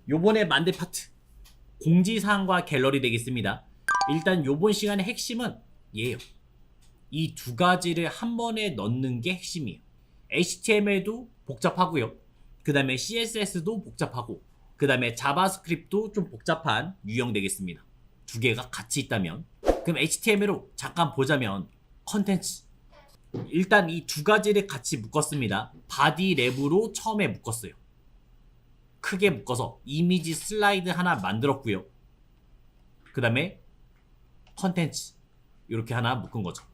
요번에 만들 파트 공지사항과 갤러리 되겠습니다. 일단 요번 시간의 핵심은 얘예요. 이 두 가지를 한 번에 넣는 게 핵심이에요. HTML도 복잡하고요. 그 다음에 CSS도 복잡하고, 그 다음에 자바스크립트도 좀 복잡한 유형 되겠습니다. 두 개가 같이 있다면. 그럼 HTML로 잠깐 보자면 컨텐츠, 일단 이 두 가지를 같이 묶었습니다. 바디 랩으로 처음에 묶었어요. 크게 묶어서 이미지 슬라이드 하나 만들었고요. 그 다음에 컨텐츠 이렇게 하나 묶은 거죠.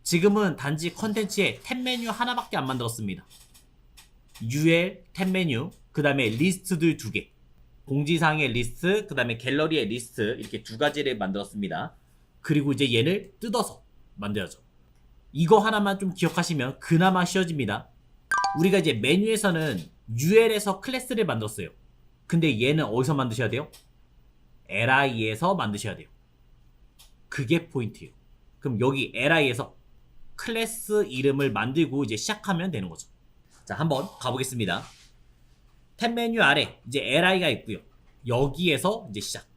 지금은 단지 컨텐츠에 탭 메뉴 하나밖에 안 만들었습니다. UL 탭 메뉴, 그 다음에 리스트들 두 개, 공지사항의 리스트, 그 다음에 갤러리의 리스트, 이렇게 두 가지를 만들었습니다. 그리고 이제 얘를 뜯어서 만들어야죠. 이거 하나만 좀 기억하시면 그나마 쉬워집니다. 우리가 이제 메뉴에서는 UL에서 클래스를 만들었어요. 근데 얘는 어디서 만드셔야 돼요? LI에서 만드셔야 돼요. 그게 포인트예요. 그럼 여기 LI에서 클래스 이름을 만들고 이제 시작하면 되는 거죠. 자, 한번 가보겠습니다. 탭 메뉴 아래 이제 LI가 있고요. 여기에서 이제 시작.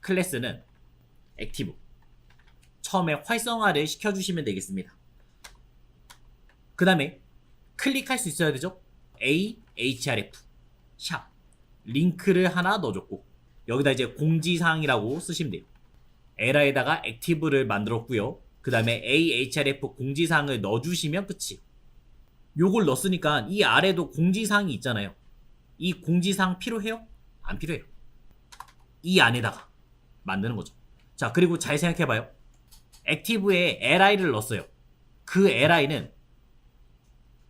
클래스는 액티브. 처음에 활성화를 시켜주시면 되겠습니다. 그 다음에 클릭할 수 있어야 되죠. ahref 샵 링크를 하나 넣어줬고, 여기다 이제 공지사항이라고 쓰시면 돼요. LI에다가 액티브를 만들었고요. 그 다음에 ahref 공지사항을 넣어주시면 끝이에요. 요걸 넣었으니까 이 아래도 공지사항이 있잖아요. 이 공지사항 필요해요? 안 필요해요. 이 안에다가 만드는 거죠. 자, 그리고 잘 생각해봐요. 액티브에 li를 넣었어요. 그 li는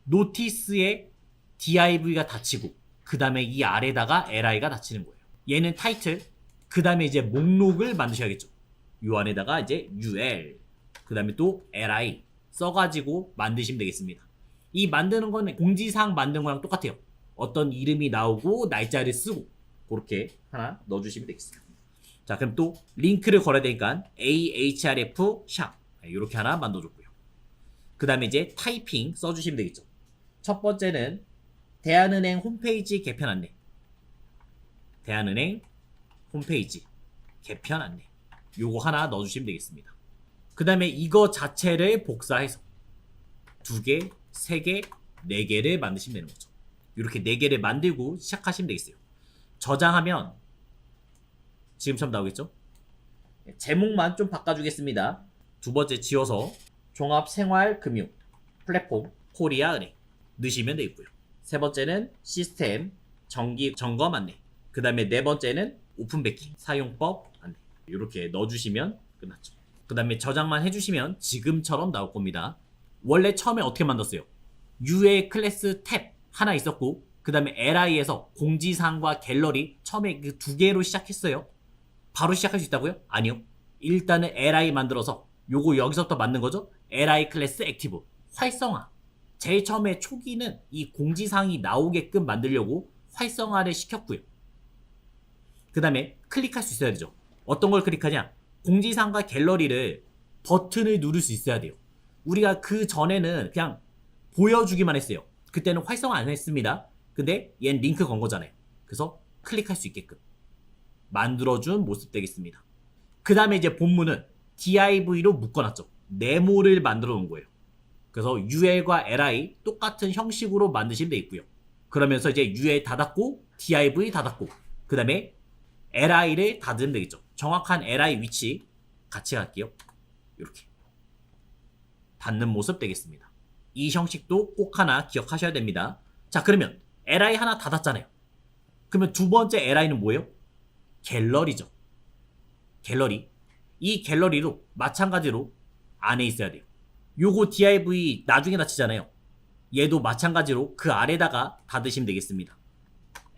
노티스에 div가 닫히고, 그 다음에 이 아래다가 li가 닫히는 거예요. 얘는 타이틀, 그 다음에 이제 목록을 만드셔야겠죠. 요 안에다가 이제 ul, 그 다음에 또 li 써가지고 만드시면 되겠습니다. 이 만드는 거는 공지사항 만든 거랑 똑같아요. 어떤 이름이 나오고 날짜를 쓰고 그렇게 하나 넣어주시면 되겠습니다. 자, 그럼 또 링크를 걸어야 되니까 ahref 샵 이렇게 하나 만들어줬고요. 그 다음에 이제 타이핑 써주시면 되겠죠. 첫 번째는 대한은행 홈페이지 개편 안내, 대한은행 홈페이지 개편 안내, 요거 하나 넣어주시면 되겠습니다. 그 다음에 이거 자체를 복사해서 2개, 3개, 4개를 만드시면 되는 거죠. 이렇게 4개를 만들고 시작하시면 되겠어요. 저장하면 지금처럼 나오겠죠? 제목만 좀 바꿔주겠습니다. 두 번째 지워서 종합생활금융 플랫폼 코리아은행 넣으시면 되겠고요. 세 번째는 시스템 정기 점검 안내, 그 다음에 네 번째는 오픈뱅킹 사용법 안내, 이렇게 넣어주시면 끝났죠. 그 다음에 저장만 해주시면 지금처럼 나올 겁니다. 원래 처음에 어떻게 만들었어요? UA 클래스 탭 하나 있었고, 그 다음에 LI에서 공지사항과 갤러리 처음에 그 두 개로 시작했어요. 바로 시작할 수 있다고요? 아니요. 일단은 LI 만들어서 요거 여기서부터 만든 거죠. LI 클래스 액티브 활성화. 제일 처음에 초기는 이 공지사항이 나오게끔 만들려고 활성화를 시켰고요. 그 다음에 클릭할 수 있어야 되죠. 어떤 걸 클릭하냐? 공지사항과 갤러리를 버튼을 누를 수 있어야 돼요. 우리가 그 전에는 그냥 보여주기만 했어요. 그때는 활성화 안 했습니다. 근데 얘는 링크 건 거잖아요. 그래서 클릭할 수 있게끔 만들어준 모습 되겠습니다. 그 다음에 이제 본문은 div로 묶어놨죠. 네모를 만들어 놓은 거예요. 그래서 ul과 li 똑같은 형식으로 만드시면 되겠고요. 그러면서 이제 ul 닫았고 div 닫았고, 그 다음에 li를 닫으면 되겠죠. 정확한 li 위치 같이 갈게요. 이렇게 닫는 모습 되겠습니다. 이 형식도 꼭 하나 기억하셔야 됩니다. 자, 그러면 li 하나 닫았잖아요. 그러면 두 번째 li는 뭐예요? 갤러리죠. 갤러리. 이 갤러리로 마찬가지로 안에 있어야 돼요. 요거 div 나중에 닫히잖아요. 얘도 마찬가지로 그 아래다가 닫으시면 되겠습니다.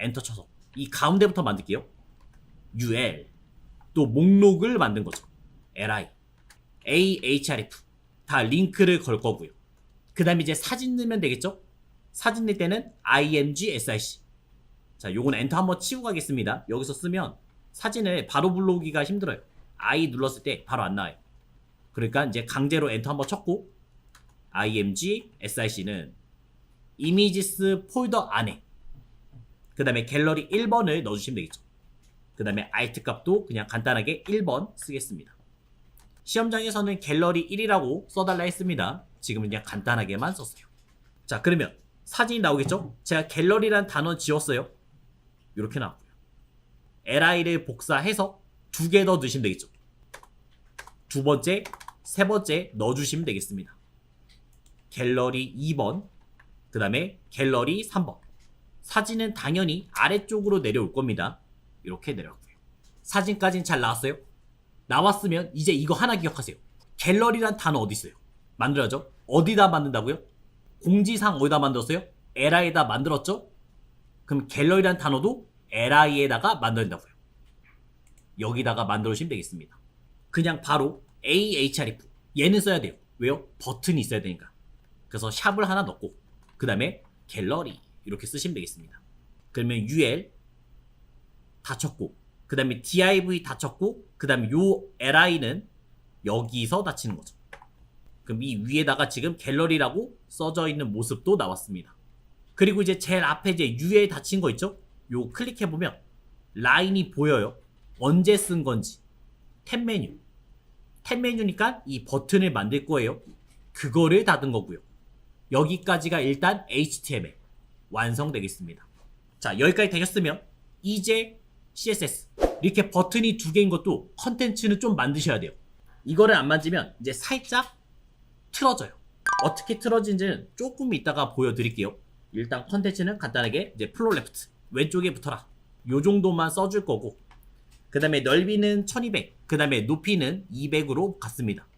엔터 쳐서 이 가운데부터 만들게요. ul 또 목록을 만든 거죠. li ahref 다 링크를 걸 거고요. 그 다음에 이제 사진 넣으면 되겠죠. 사진 넣을 때는 img sic. 자, 요건 엔터 한번 치고 가겠습니다. 여기서 쓰면 사진을 바로 불러오기가 힘들어요. I 눌렀을 때 바로 안 나와요. 그러니까 이제 강제로 엔터 한번 쳤고, img sic는 이미지스 폴더 안에, 그 그 다음에 갤러리 1번을 넣어주시면 되겠죠. 그 다음에 alt 값도 그냥 간단하게 1번 쓰겠습니다. 시험장에서는 갤러리 1이라고 써달라 했습니다. 지금은 그냥 간단하게만 썼어요. 자, 그러면 사진이 나오겠죠? 제가 갤러리란 단어 지웠어요. 이렇게 나왔고요. li를 복사해서 2개 더 넣으시면 되겠죠. 두 번째, 세 번째 넣어주시면 되겠습니다. 갤러리 2번, 그 다음에 갤러리 3번. 사진은 당연히 아래쪽으로 내려올 겁니다. 이렇게 내려왔고요. 사진까지는 잘 나왔어요? 나왔으면 이제 이거 하나 기억하세요. 갤러리란 단어 어디 있어요? 만들어야죠. 어디다 만든다고요? 공지사항 어디다 만들었어요? li에다 만들었죠? 그럼 갤러리란 단어도 li에다가 만든다고요. 여기다가 만들어주시면 되겠습니다. 그냥 바로 ahref 얘는 써야 돼요. 왜요? 버튼이 있어야 되니까. 그래서 샵을 하나 넣고 그 다음에 갤러리 이렇게 쓰시면 되겠습니다. 그러면 ul 닫혔고 그 다음에 div 닫혔고 그 다음에 요 li는 여기서 닫히는 거죠. 그럼 이 위에다가 지금 갤러리라고 써져 있는 모습도 나왔습니다. 그리고 이제 제일 앞에 이제 u에 닫힌 거 있죠? 요 클릭해보면 라인이 보여요. 언제 쓴 건지. 탭 메뉴. 탭 메뉴니까 이 버튼을 만들 거예요. 그거를 닫은 거고요. 여기까지가 일단 HTML 완성되겠습니다. 자, 여기까지 되셨으면 이제 CSS 이렇게 버튼이 2개인 것도 컨텐츠는 좀 만드셔야 돼요. 이거를 안 만지면 이제 살짝 틀어져요. 어떻게 틀어진지는 조금 이따가 보여드릴게요. 일단 컨텐츠는 간단하게 이제 플로 레프트 왼쪽에 붙어라 요 정도만 써줄 거고 그 다음에 넓이는 1200 그 다음에 높이는 200으로 갔습니다.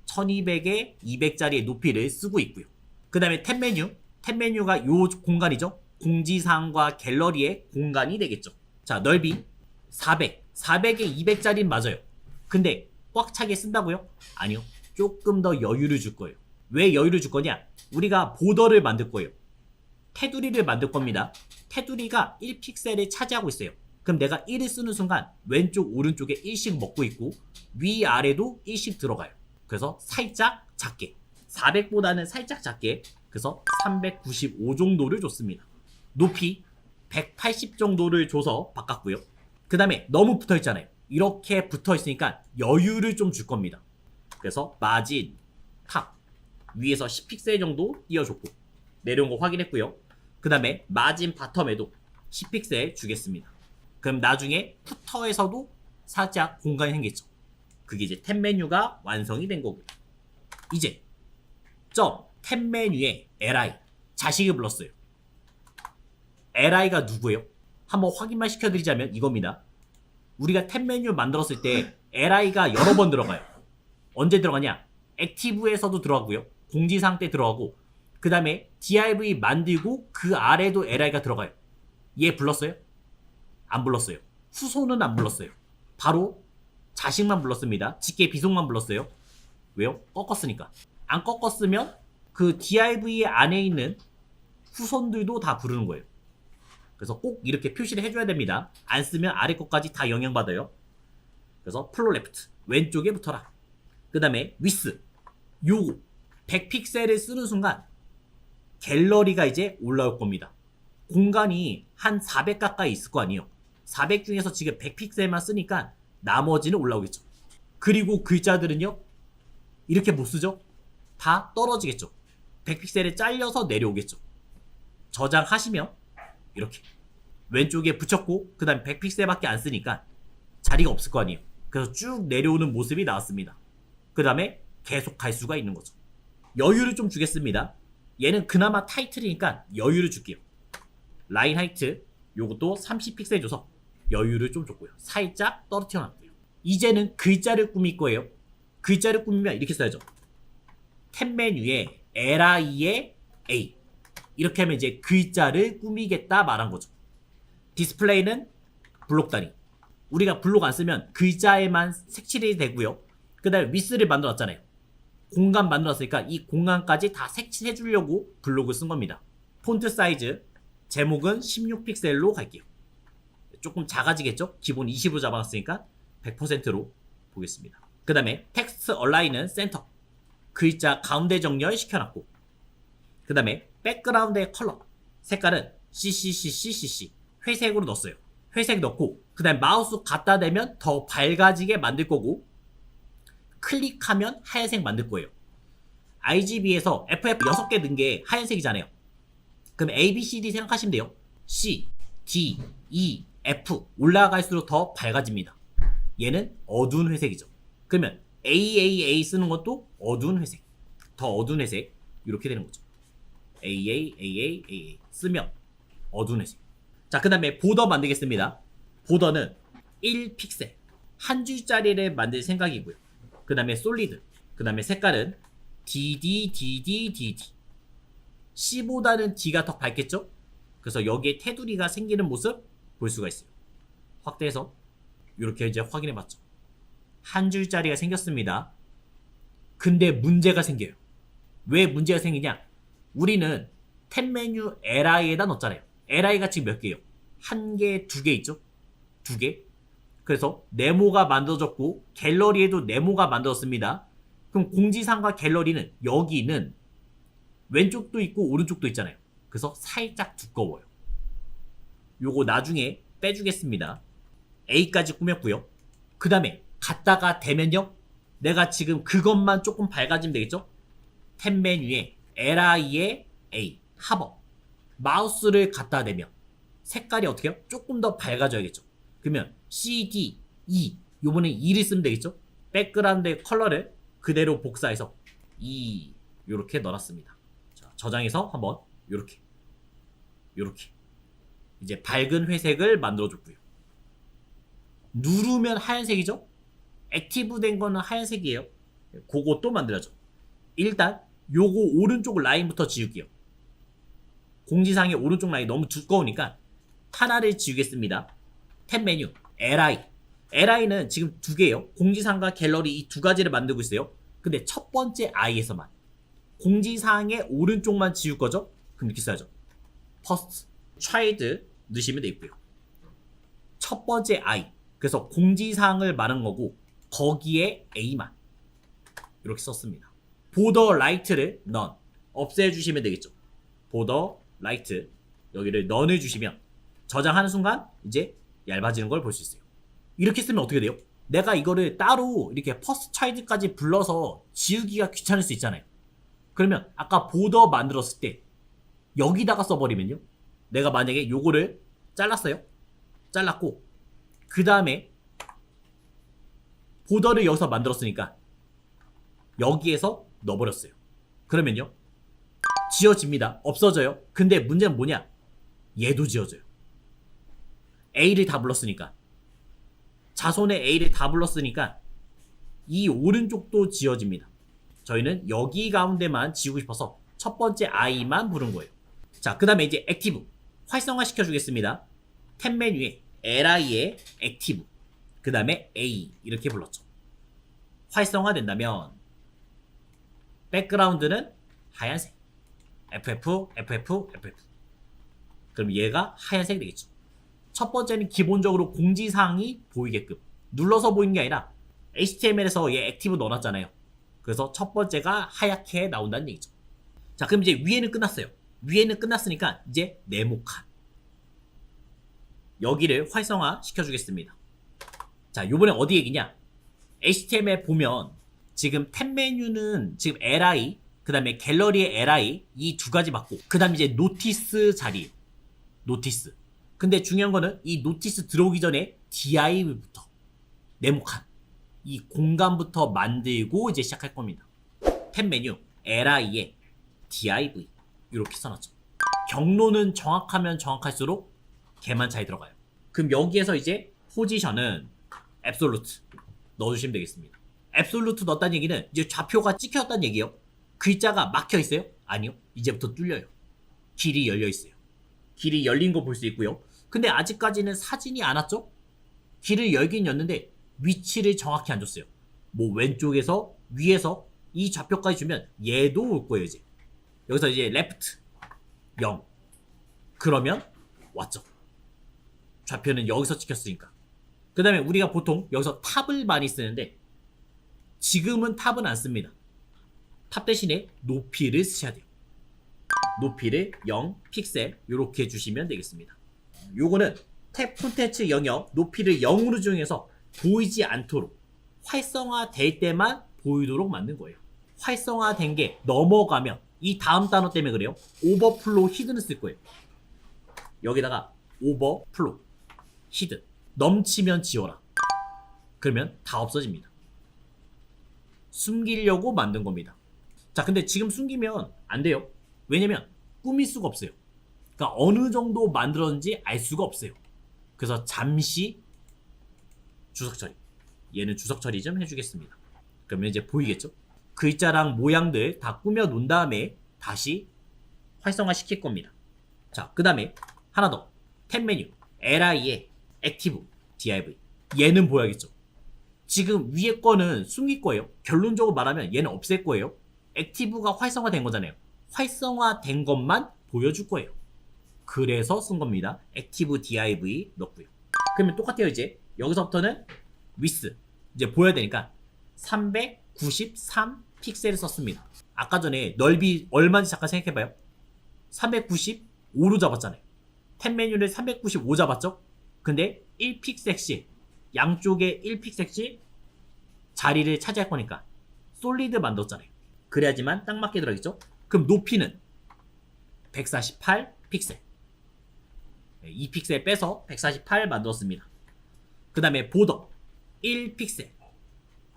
1200에 200짜리의 높이를 쓰고 있고요. 그 다음에 탭 메뉴가 요 공간이죠. 공지사항과 갤러리의 공간이 되겠죠. 자, 넓이 400에 200짜리는 맞아요. 근데 꽉 차게 쓴다고요? 아니요. 조금 더 여유를 줄 거예요. 왜 여유를 줄 거냐? 우리가 보더를 만들 거예요. 테두리를 만들 겁니다. 테두리가 1픽셀을 차지하고 있어요. 그럼 내가 1을 쓰는 순간 왼쪽 오른쪽에 1씩 먹고 있고 위아래도 1씩 들어가요. 그래서 살짝 작게 400보다는 살짝 작게 그래서 395 정도를 줬습니다. 높이 180 정도를 줘서 바꿨고요. 그 다음에 너무 붙어있잖아요. 이렇게 붙어있으니까 여유를 좀 줄 겁니다. 그래서 마진 탑 위에서 10픽셀 정도 띄워줬고 내려온 거 확인했고요. 그 다음에 마진 바텀에도 10픽셀 주겠습니다. 그럼 나중에 푸터에서도 살짝 공간이 생겼죠. 그게 이제 탭 메뉴가 완성이 된 거고요. 이제 탭 메뉴에 li 자식을 불렀어요. li가 누구예요? 한번 확인만 시켜드리자면 이겁니다. 우리가 탭 메뉴 만들었을 때 li가 여러 번 들어가요. 언제 들어가냐? 액티브에서도 들어가고요. 공지사항 때 들어가고 그 다음에 div 만들고 그 아래도 li가 들어가요. 얘 불렀어요? 안 불렀어요. 후손은 안 불렀어요. 바로 자식만 불렀습니다. 직계 비속만 불렀어요. 왜요? 꺾었으니까. 안 꺾었으면 그 div 안에 있는 후손들도 다 부르는 거예요. 그래서 꼭 이렇게 표시를 해줘야 됩니다. 안 쓰면 아래 것까지 다 영향받아요. 그래서 플로 레프트 왼쪽에 붙어라. 그 다음에 위스 요 100픽셀을 쓰는 순간 갤러리가 이제 올라올 겁니다. 공간이 한 400 가까이 있을 거 아니에요. 400 중에서 지금 100픽셀만 쓰니까 나머지는 올라오겠죠. 그리고 글자들은요 이렇게 못 쓰죠. 다 떨어지겠죠. 100픽셀에 잘려서 내려오겠죠. 저장하시면 이렇게 왼쪽에 붙였고 그 다음 100픽셀밖에 안 쓰니까 자리가 없을 거 아니에요. 그래서 쭉 내려오는 모습이 나왔습니다. 그 다음에 계속 갈 수가 있는 거죠. 여유를 좀 주겠습니다. 얘는 그나마 타이틀이니까 여유를 줄게요. 라인 하이트 요것도 30픽셀 줘서 여유를 좀 줬고요. 살짝 떨어뜨려 놨고요. 이제는 글자를 꾸밀 거예요. 글자를 꾸미면 이렇게 써야죠. 탭 메뉴에 li에 a 이렇게 하면 이제 글자를 꾸미겠다 말한 거죠. 디스플레이는 블록 단위. 우리가 블록 안 쓰면 글자에만 색칠이 되고요. 그 다음에 위스를 만들었잖아요. 공간 만들었으니까 이 공간까지 다 색칠해 주려고 블록을 쓴 겁니다. 폰트 사이즈 제목은 16픽셀로 갈게요. 조금 작아지겠죠? 기본 20으로 잡아놨으니까 100%로 보겠습니다. 그 다음에 텍스트 얼라인은 센터 글자 가운데 정렬 시켜놨고 그 다음에 백그라운드의 컬러 색깔은 CCCCCC 회색으로 넣었어요. 회색 넣고 그 다음에 마우스 갖다 대면 더 밝아지게 만들 거고 클릭하면 하얀색 만들 거예요. RGB에서 FF 6개 넣은 게 하얀색이잖아요. 그럼 A, B, C, D 생각하시면 돼요. C, D, E, F 올라갈수록 더 밝아집니다. 얘는 어두운 회색이죠. 그러면 AAA 쓰는 것도 어두운 회색, 더 어두운 회색 이렇게 되는 거죠. AA 쓰면 어두운 회색. 자, 그 다음에 보더 만들겠습니다. 보더는 1픽셀 한 줄짜리를 만들 생각이고요. 그 다음에 솔리드, 그 다음에 색깔은 DD C보다는 D가 더 밝겠죠? 그래서 여기에 테두리가 생기는 모습 볼 수가 있어요. 확대해서 이렇게 이제 확인해 봤죠. 한 줄짜리가 생겼습니다. 근데 문제가 생겨요. 왜 문제가 생기냐? 우리는 탭 메뉴 LI에다 넣었잖아요. LI가 지금 몇 개예요? 한 개, 두 개 있죠? 두 개. 그래서 네모가 만들어졌고 갤러리에도 네모가 만들어졌습니다. 그럼 공지사항과 갤러리는 여기는 왼쪽도 있고 오른쪽도 있잖아요. 그래서 살짝 두꺼워요. 요거 나중에 빼주겠습니다. A까지 꾸몄고요. 그 다음에 갖다가 대면요. 내가 지금 그것만 조금 밝아지면 되겠죠? 탭 메뉴에 LI에 A 합업 마우스를 갖다 대면 색깔이 어떻게 해요? 조금 더 밝아져야겠죠. 그러면 C, D, E 요번에 2를 쓰면 되겠죠? 백그라운드의 컬러를 그대로 복사해서 E 요렇게 넣어놨습니다. 자, 저장해서 한번 요렇게 이제 밝은 회색을 만들어줬고요. 누르면 하얀색이죠? 액티브 된 거는 하얀색이에요. 그것도 만들어줘. 일단 요거 오른쪽 라인부터 지울게요. 공지사항의 오른쪽 라인 너무 두꺼우니까 하나를 지우겠습니다. 탭 메뉴 LI는 지금 두 개예요. 공지사항과 갤러리 이 두 가지를 만들고 있어요. 근데 첫 번째 I에서만 공지사항의 오른쪽만 지울 거죠? 그럼 이렇게 써야죠. First child 넣으시면 되고요. 첫 번째 I 그래서 공지사항을 말한 거고 거기에 A만 이렇게 썼습니다. 보더 라이트를 none 없애주시면 되겠죠. 보더 라이트 여기를 none을 주시면 저장하는 순간 이제 얇아지는 걸 볼 수 있어요. 이렇게 쓰면 어떻게 돼요? 내가 이거를 따로 이렇게 first child까지 불러서 지우기가 귀찮을 수 있잖아요. 그러면 아까 보더 만들었을 때 여기다가 써버리면요. 내가 만약에 요거를 잘랐어요. 잘랐고 그 다음에 보더를 여기서 만들었으니까 여기에서 넣어버렸어요. 그러면요. 지워집니다. 없어져요. 근데 문제는 뭐냐? 얘도 지워져요. A를 다 불렀으니까. 자손의 A를 다 불렀으니까 이 오른쪽도 지워집니다. 저희는 여기 가운데만 지우고 싶어서 첫 번째 I만 부른 거예요. 자, 그 다음에 이제 액티브 활성화 시켜주겠습니다. 탭 메뉴에 LI에 액티브 그 다음에 A 이렇게 불렀죠. 활성화 된다면 백그라운드는 하얀색 FF 그럼 얘가 하얀색 되겠죠. 첫 번째는 기본적으로 공지사항이 보이게끔 눌러서 보이는 게 아니라 HTML에서 얘 액티브 넣어놨잖아요. 그래서 첫 번째가 하얗게 나온다는 얘기죠. 자, 그럼 이제 위에는 끝났어요. 위에는 끝났으니까 이제 네모칸 여기를 활성화 시켜주겠습니다. 자, 요번에 어디 얘기냐? HTML 보면 지금 탭 메뉴는 지금 LI 그 다음에 갤러리의 LI 이 두 가지 맞고 그 다음에 이제 노티스 자리 노티스 근데 중요한 거는 이 노티스 들어오기 전에 DIV부터 네모칸 이 공간부터 만들고 이제 시작할 겁니다. 탭 메뉴 LI에 DIV 이렇게 써놨죠. 경로는 정확하면 정확할수록 개만 잘 들어가요. 그럼 여기에서 이제 포지션은 앱솔루트 넣어주시면 되겠습니다. 앱솔루트 넣었다는 얘기는 이제 좌표가 찍혔다는 얘기예요. 글자가 막혀 있어요? 아니요. 이제부터 뚫려요. 길이 열려 있어요. 길이 열린 거 볼 수 있고요. 근데 아직까지는 사진이 안 왔죠? 길을 열긴 였는데 위치를 정확히 안 줬어요. 뭐 왼쪽에서 위에서 이 좌표까지 주면 얘도 올 거예요. 이제 여기서 이제 레프트 0 그러면 왔죠. 좌표는 여기서 찍혔으니까. 그 다음에 우리가 보통 여기서 탑을 많이 쓰는데 지금은 탑은 안 씁니다. 탑 대신에 높이를 쓰셔야 돼요. 높이를 0 픽셀 이렇게 주시면 되겠습니다. 요거는 탭 콘텐츠 영역 높이를 0으로 조정해서 보이지 않도록 활성화될 때만 보이도록 만든 거예요. 활성화된 게 넘어가면 이 다음 단어 때문에 그래요. 오버플로우 히든을 쓸 거예요. 여기다가 오버플로우 히든 넘치면 지워라. 그러면 다 없어집니다. 숨기려고 만든 겁니다. 자, 근데 지금 숨기면 안 돼요. 왜냐면 꾸밀 수가 없어요. 그러니까 어느 정도 만들었는지 알 수가 없어요. 그래서 잠시 주석 처리. 얘는 주석 처리 좀 해주겠습니다. 그러면 이제 보이겠죠? 글자랑 모양들 다 꾸며 놓은 다음에 다시 활성화 시킬 겁니다. 자, 그 다음에 하나 더. 탭 메뉴 LI에 액티브 div 얘는 보여야겠죠. 지금 위에 거는 숨길 거예요. 결론적으로 말하면 얘는 없앨 거예요. 액티브가 활성화된 거잖아요. 활성화된 것만 보여줄 거예요. 그래서 쓴 겁니다. 액티브 div 넣고요. 그러면 똑같아요. 이제 여기서부터는 width 이제 보여야 되니까 393 픽셀을 썼습니다. 아까 전에 넓이 얼마인지 잠깐 생각해봐요. 395로 잡았잖아요. 탭 메뉴를 395 잡았죠? 근데 1픽셀씩 양쪽에 1픽셀씩 자리를 차지할 거니까 솔리드 만들었잖아요. 그래야지만 딱 맞게 들어가겠죠? 그럼 높이는 148 픽셀 2픽셀 빼서 148 만들었습니다. 그 다음에 보더 1픽셀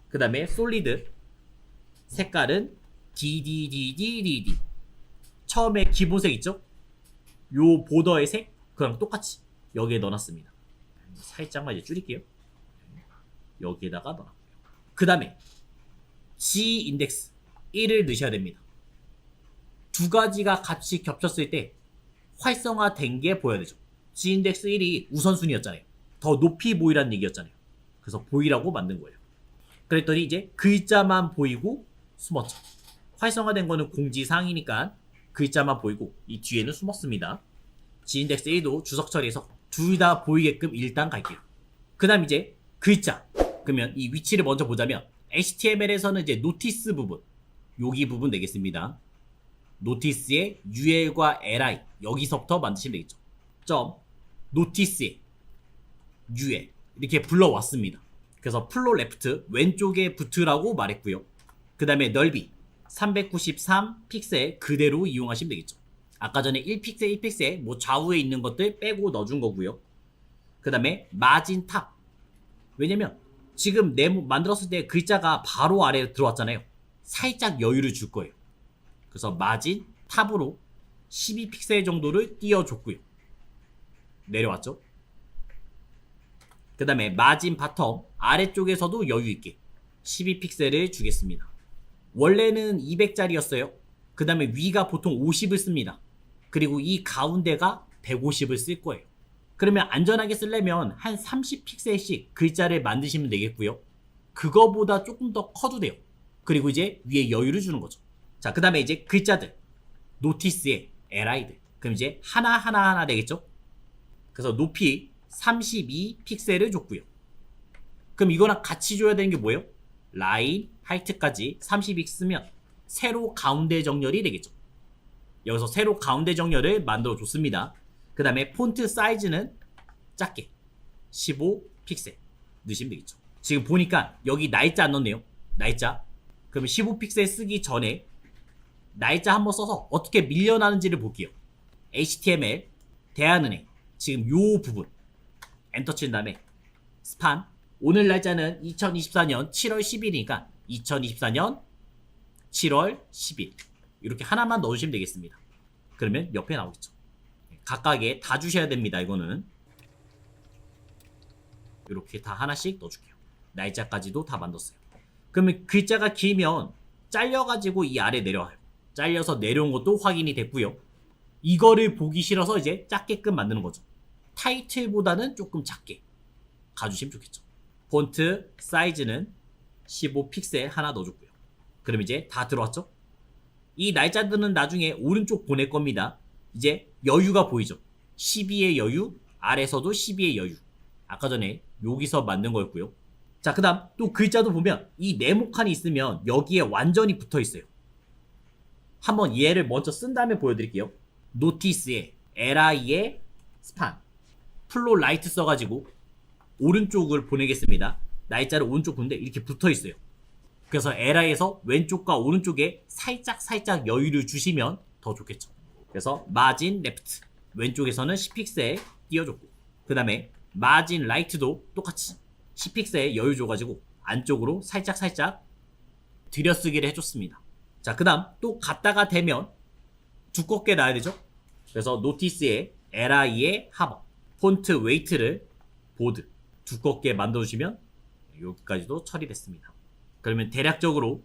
그 다음에 솔리드 색깔은 DDDDDD 처음에 기본색 있죠? 요 보더의 색 그랑 똑같이 여기에 넣어놨습니다. 살짝만 이제 줄일게요. 여기에다가 넣어놨고요. 그 다음에 G 인덱스 1을 넣으셔야 됩니다. 두 가지가 같이 겹쳤을 때 활성화된 게 보여야 되죠. G 인덱스 1이 우선순위였잖아요. 더 높이 보이라는 얘기였잖아요. 그래서 보이라고 만든 거예요. 그랬더니 이제 글자만 보이고 숨었죠. 활성화된 거는 공지사항이니까 글자만 보이고 이 뒤에는 숨었습니다. G 인덱스 1도 주석 처리해서 둘 다 보이게끔 일단 갈게요. 그 다음 이제 글자. 그러면 이 위치를 먼저 보자면 HTML에서는 이제 노티스 부분 여기 부분 내겠습니다. 노티스의 UL과 LI 여기서부터 만드시면 되겠죠. 점 노티스의 UL 이렇게 불러왔습니다. 그래서 플로 레프트 왼쪽에 붙으라고 말했고요. 그 다음에 넓이 393 픽셀 그대로 이용하시면 되겠죠. 아까 전에 1픽셀 1픽셀 뭐 좌우에 있는 것들 빼고 넣어준 거고요. 그 다음에 마진 탑 왜냐면 지금 네모 만들었을 때 글자가 바로 아래로 들어왔잖아요. 살짝 여유를 줄 거예요. 그래서 마진 탑으로 12픽셀 정도를 띄워줬고요. 내려왔죠. 그 다음에 마진 바텀 아래쪽에서도 여유있게 12픽셀을 주겠습니다. 원래는 200짜리였어요. 그 다음에 위가 보통 50을 씁니다. 그리고 이 가운데가 150을 쓸 거예요. 그러면 안전하게 쓰려면 한 30픽셀씩 글자를 만드시면 되겠고요. 그거보다 조금 더 커도 돼요. 그리고 이제 위에 여유를 주는 거죠. 자, 그 다음에 이제 글자들 노티스의 LI들 그럼 이제 하나 되겠죠. 그래서 높이 32픽셀을 줬고요. 그럼 이거랑 같이 줘야 되는 게 뭐예요? 라인 하이트까지 32 쓰면 세로 가운데 정렬이 되겠죠. 여기서 세로 가운데 정렬을 만들어 줬습니다. 그 다음에 폰트 사이즈는 작게 15픽셀 넣으시면 되겠죠. 지금 보니까 여기 날짜 안 넣네요. 날짜. 그러면 15픽셀 쓰기 전에 날짜 한번 써서 어떻게 밀려나는지를 볼게요. HTML 대한은행 지금 요 부분 엔터 친 다음에 스판 오늘 날짜는 2024년 7월 10일이니까 2024년 7월 10일 이렇게 하나만 넣어주시면 되겠습니다. 그러면 옆에 나오겠죠. 각각에 다 주셔야 됩니다. 이거는 이렇게 다 하나씩 넣어줄게요. 날짜까지도 다 만들었어요. 그러면 글자가 길면 잘려가지고 이 아래 내려와요. 잘려서 내려온 것도 확인이 됐고요. 이거를 보기 싫어서 이제 작게끔 만드는 거죠. 타이틀보다는 조금 작게 가주시면 좋겠죠. 폰트 사이즈는 15픽셀 하나 넣어줬고요. 그럼 이제 다 들어왔죠? 이 날짜들은 나중에 오른쪽 보낼 겁니다. 이제 여유가 보이죠? 12의 여유, 아래서도 12의 여유. 아까 전에 여기서 만든 거였고요. 자, 그 다음 또 글자도 보면 이 네모칸이 있으면 여기에 완전히 붙어 있어요. 한번 얘를 먼저 쓴 다음에 보여드릴게요. 노티스의 LI의 스판 플로 라이트 써가지고 오른쪽을 보내겠습니다. 날짜를 오른쪽 보는데 이렇게 붙어 있어요. 그래서 LI에서 왼쪽과 오른쪽에 살짝 여유를 주시면 더 좋겠죠. 그래서 마진 레프트 왼쪽에서는 10픽셀 띄워줬고, 그 다음에 마진 라이트도 똑같이 10픽셀 여유 줘가지고 안쪽으로 살짝 들여쓰기를 해줬습니다. 자, 그 다음 또 갖다가 대면 두껍게 놔야 되죠. 그래서 노티스에 LI의 하버, 폰트 웨이트를 보드 두껍게 만들어주시면 여기까지도 처리됐습니다. 그러면 대략적으로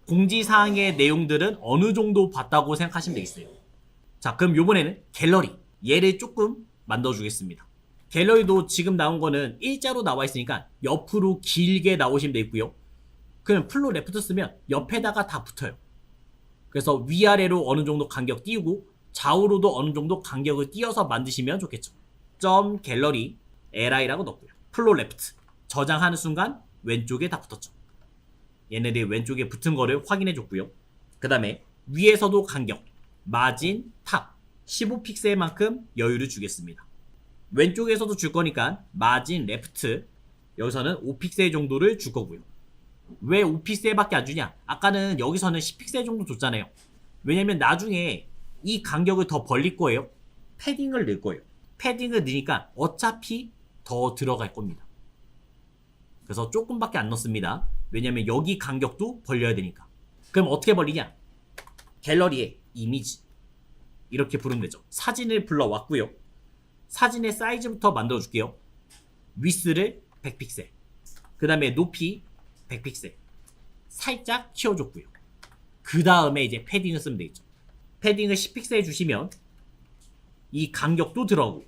공지사항의 내용들은 어느 정도 봤다고 생각하시면 되겠어요. 자, 그럼 요번에는 갤러리 얘를 조금 만들어주겠습니다. 갤러리도 지금 나온 거는 일자로 나와 있으니까 옆으로 길게 나오시면 되겠고요. 그러면 플로 레프트 쓰면 옆에다가 다 붙어요. 그래서 위아래로 어느 정도 간격 띄우고 좌우로도 어느 정도 간격을 띄워서 만드시면 좋겠죠. 점 갤러리 LI라고 넣고요. 플로 레프트 저장하는 순간 왼쪽에 다 붙었죠. 얘네들이 왼쪽에 붙은 거를 확인해 줬고요. 그 다음에 위에서도 간격 마진 탑 15픽셀만큼 여유를 주겠습니다. 왼쪽에서도 줄 거니까 마진 레프트 여기서는 5픽셀 정도를 줄 거고요. 왜 5픽셀밖에 안 주냐? 아까는 여기서는 10픽셀 정도 줬잖아요. 왜냐면 나중에 이 간격을 더 벌릴 거예요. 패딩을 넣을 거예요. 패딩을 넣으니까 어차피 더 들어갈 겁니다. 그래서 조금밖에 안 넣습니다. 왜냐면 여기 간격도 벌려야 되니까. 그럼 어떻게 벌리냐? 갤러리에 이미지 이렇게 부르면 되죠. 사진을 불러왔고요. 사진의 사이즈부터 만들어 줄게요. 위스를 100픽셀, 그 다음에 높이 100픽셀 살짝 키워줬고요. 그 다음에 이제 패딩을 쓰면 되겠죠. 패딩을 10픽셀 주시면 이 간격도 들어가고,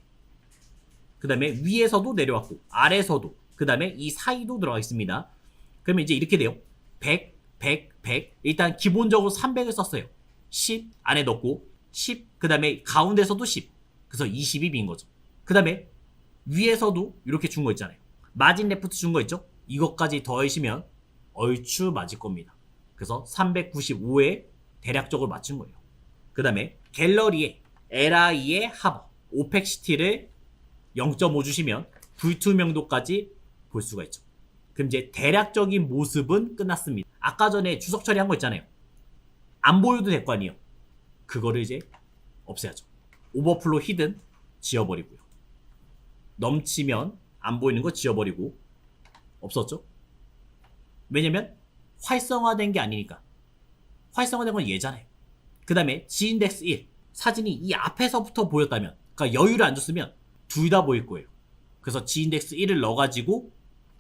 그 다음에 위에서도 내려왔고 아래에서도, 그 다음에 이 사이도 들어가 있습니다. 그러면 이제 이렇게 돼요. 100, 100, 100 일단 기본적으로 300을 썼어요. 10 안에 넣고 10, 그 다음에 가운데서도 10, 그래서 20이 빈 거죠. 그 다음에 위에서도 이렇게 준 거 있잖아요. 마진 레프트 준 거 있죠. 이것까지 더하시면 얼추 맞을 겁니다. 그래서 395에 대략적으로 맞춘 거예요. 그 다음에 갤러리에 LI의 하버 오펙시티를 0.5 주시면 불투명도까지 볼 수가 있죠. 그럼 이제 대략적인 모습은 끝났습니다. 아까 전에 주석 처리한 거 있잖아요. 안 보여도 될 거 아니에요. 그거를 이제 없애야죠. 오버플로 히든 지워버리고요. 넘치면 안 보이는 거 지워버리고. 없었죠? 왜냐면 활성화된 게 아니니까. 활성화된 건 얘잖아요. 그 다음에 G인덱스 1 사진이 이 앞에서부터 보였다면, 그러니까 여유를 안 줬으면 둘 다 보일 거예요. 그래서 G인덱스 1을 넣어가지고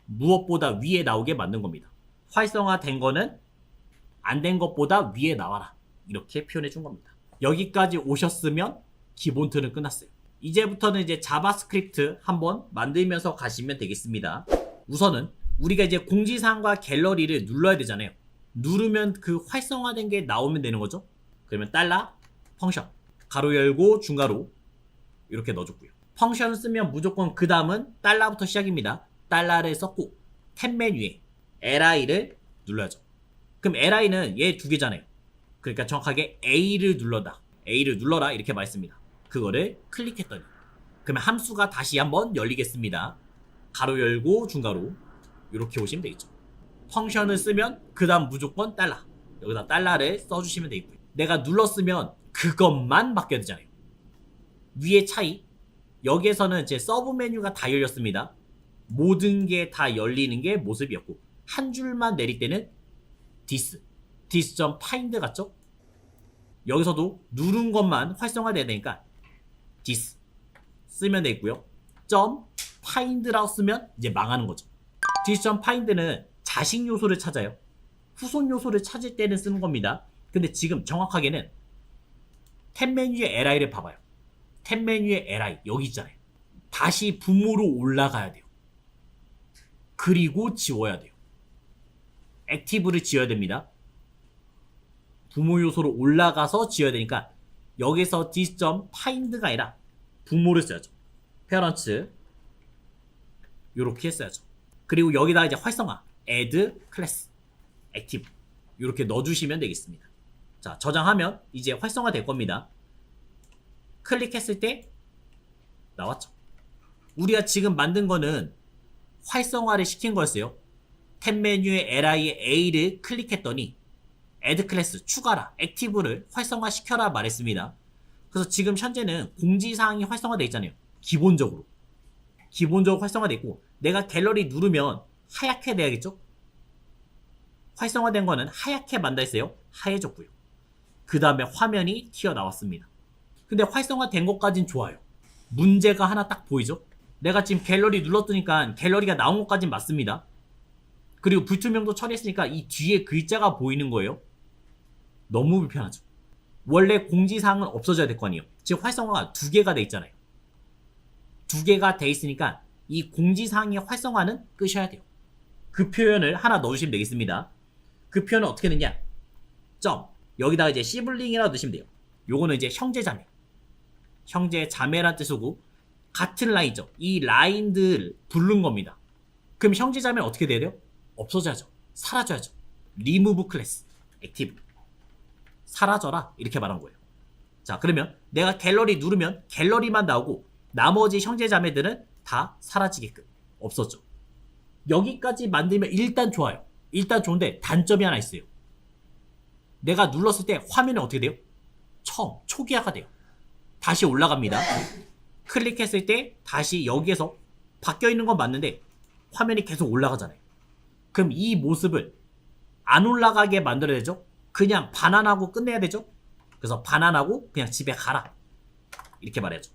무엇보다 위에 나오게 만든 겁니다. 활성화된 거는 안 된 것보다 위에 나와라, 이렇게 표현해 준 겁니다. 여기까지 오셨으면 기본 틀은 끝났어요. 이제부터는 이제 자바스크립트 한번 만들면서 가시면 되겠습니다. 우선은 우리가 이제 공지사항과 갤러리를 눌러야 되잖아요. 누르면 그 활성화된 게 나오면 되는 거죠. 그러면 달러 펑션 가로 열고 중가로 이렇게 넣어줬고요. 펑션을 쓰면 무조건 그 다음은 달러부터 시작입니다. 달러를 썼고 탭 메뉴에 LI를 눌러야죠. 그럼 LI는 얘 두 개잖아요. 그러니까 정확하게 A를 눌러라 이렇게 말했습니다. 그거를 클릭했더니 그러면 함수가 다시 한번 열리겠습니다. 가로 열고 중가로 이렇게 오시면 되겠죠. 펑션을 쓰면 그 다음 무조건 달러, 여기다 달러를 써주시면 되겠고요. 내가 눌렀으면 그것만 바뀌어야 되잖아요. 위의 차이, 여기에서는 이제 서브 메뉴가 다 열렸습니다. 모든 게 다 열리는 게 모습이었고, 한 줄만 내릴 때는 this.find 같죠? 여기서도 누른 것만 활성화돼야 되니까 this 쓰면 되고요. .find라고 쓰면 이제 망하는 거죠. this.find는 자식 요소를 찾아요. 후손 요소를 찾을 때는 쓰는 겁니다. 근데 지금 정확하게는 탭 메뉴의 LI를 봐봐요. 탭 메뉴의 LI 여기 있잖아요. 다시 부모로 올라가야 돼요. 그리고 지워야 돼요. 액티브를 지워야 됩니다. 부모 요소로 올라가서 지워야 되니까 여기서 this.find가 아니라 부모를 써야죠. parents 요렇게 써야죠. 그리고 여기다 이제 활성화 add class active 이렇게 넣어주시면 되겠습니다. 자, 저장하면 이제 활성화 될 겁니다. 클릭했을 때 나왔죠. 우리가 지금 만든 거는 활성화를 시킨 거였어요. 탭 메뉴에 li에 a를 클릭했더니 add 클래스 추가라, 액티브를 활성화 시켜라 말했습니다. 그래서 지금 현재는 공지사항이 활성화되어 있잖아요. 기본적으로 활성화되어 있고, 내가 갤러리 누르면 하얗게 돼야겠죠? 활성화된 거는 하얗게 만다 했어요. 하얘졌고요. 그 다음에 화면이 튀어나왔습니다. 근데 활성화된 것까진 좋아요. 문제가 하나 딱 보이죠? 내가 지금 갤러리 눌렀으니까 갤러리가 나온 것까진 맞습니다. 그리고 불투명도 처리했으니까 이 뒤에 글자가 보이는 거예요. 너무 불편하죠. 원래 공지사항은 없어져야 될 거 아니에요. 지금 활성화가 2개가 돼 있잖아요. 2개가 돼 있으니까 이 공지사항의 활성화는 끄셔야 돼요. 그 표현을 하나 넣어주시면 되겠습니다. 그 표현은 어떻게 되냐? 점 여기다가 이제 시블링이라고 넣으시면 돼요. 요거는 이제 형제자매, 형제자매란 뜻이고, 같은 라인이죠. 이 라인들 부른 겁니다. 그럼 형제자매는 어떻게 돼야 돼요? 없어져야죠. 사라져야죠. 리무브 클래스 액티브, 사라져라, 이렇게 말한 거예요. 자, 그러면 내가 갤러리 누르면 갤러리만 나오고 나머지 형제자매들은 다 사라지게끔 없었죠. 여기까지 만들면 일단 좋아요. 일단 좋은데 단점이 하나 있어요. 내가 눌렀을 때 화면이 어떻게 돼요? 처음 초기화가 돼요. 다시 올라갑니다. 클릭했을 때 다시 여기에서 바뀌어 있는 건 맞는데 화면이 계속 올라가잖아요. 그럼 이 모습을 안 올라가게 만들어야 되죠. 그냥 반환하고 끝내야 되죠. 그래서 반환하고 그냥 집에 가라, 이렇게 말해야죠.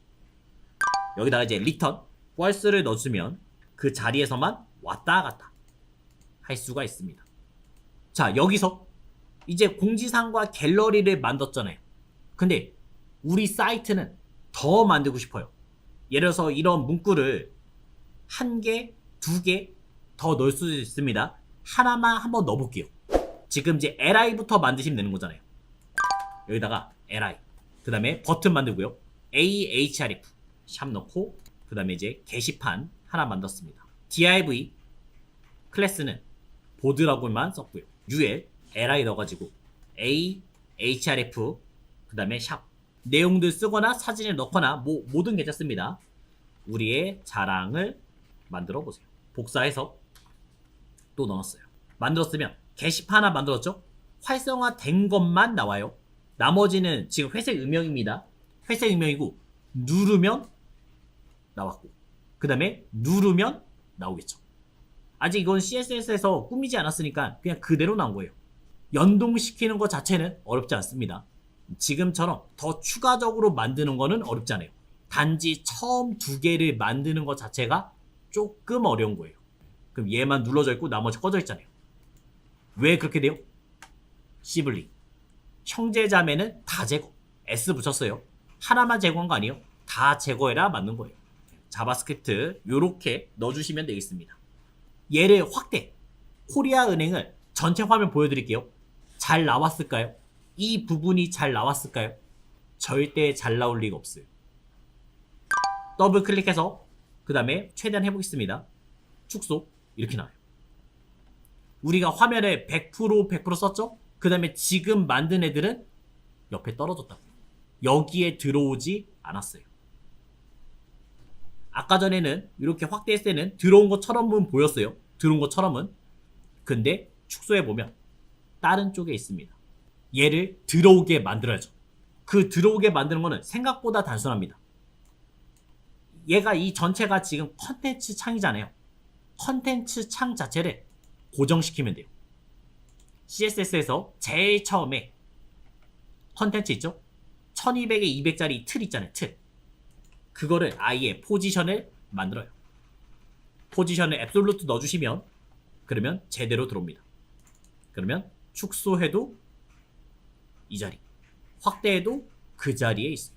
여기다가 이제 리턴 false를 넣어주면 그 자리에서만 왔다 갔다 할 수가 있습니다. 자, 여기서 이제 공지사항과 갤러리를 만들었잖아요. 근데 우리 사이트는 더 만들고 싶어요. 예를 들어서 이런 문구를 1개, 2개 더 넣을 수 있습니다. 하나만 한번 넣어볼게요. 지금 이제 li부터 만드시면 되는 거잖아요. 여기다가 li, 그 다음에 버튼 만들고요. ahref 샵 넣고, 그 다음에 이제 게시판 하나 만들었습니다. div 클래스는 보드라고만 썼고요. ul li 넣어가지고 ahref 그 다음에 샵, 내용들 쓰거나 사진을 넣거나 뭐든 괜찮습니다. 우리의 자랑을 만들어 보세요. 복사해서 또 넣었어요. 만들었으면 게시판 하나 만들었죠? 활성화된 것만 나와요. 나머지는 지금 회색 음영입니다. 회색 음영이고, 누르면 나왔고, 그 다음에 누르면 나오겠죠. 아직 이건 CSS에서 꾸미지 않았으니까 그냥 그대로 나온 거예요. 연동시키는 것 자체는 어렵지 않습니다. 지금처럼 더 추가적으로 만드는 거는 어렵지 않아요. 단지 처음 2개를 만드는 것 자체가 조금 어려운 거예요. 그럼 얘만 눌러져 있고 나머지 꺼져 있잖아요. 왜 그렇게 돼요? 시블링, 형제자매는 다 제거, S 붙였어요. 하나만 제거한 거 아니에요. 다 제거해라 맞는 거예요. 자바스크립트 요렇게 넣어주시면 되겠습니다. 얘를 확대, 코리아은행을 전체 화면 보여드릴게요. 잘 나왔을까요? 이 부분이 잘 나왔을까요? 절대 잘 나올 리가 없어요. 더블 클릭해서 그 다음에 최대한 해보겠습니다. 축소, 이렇게 나와요. 우리가 화면에 100% 썼죠? 그 다음에 지금 만든 애들은 옆에 떨어졌다고. 여기에 들어오지 않았어요. 아까 전에는 이렇게 확대했을 때는 들어온 것처럼은 보였어요. 들어온 것처럼은. 근데 축소해보면 다른 쪽에 있습니다. 얘를 들어오게 만들어야죠. 그 들어오게 만드는 거는 생각보다 단순합니다. 얘가 이 전체가 지금 컨텐츠 창이잖아요. 컨텐츠 창 자체를 고정시키면 돼요. CSS에서 제일 처음에 컨텐츠 있죠? 1200에 200짜리 틀 있잖아요. 틀. 그거를 아예 포지션을 만들어요. 포지션을 앱솔루트 넣어주시면 그러면 제대로 들어옵니다. 그러면 축소해도 이 자리, 확대해도 그 자리에 있어요.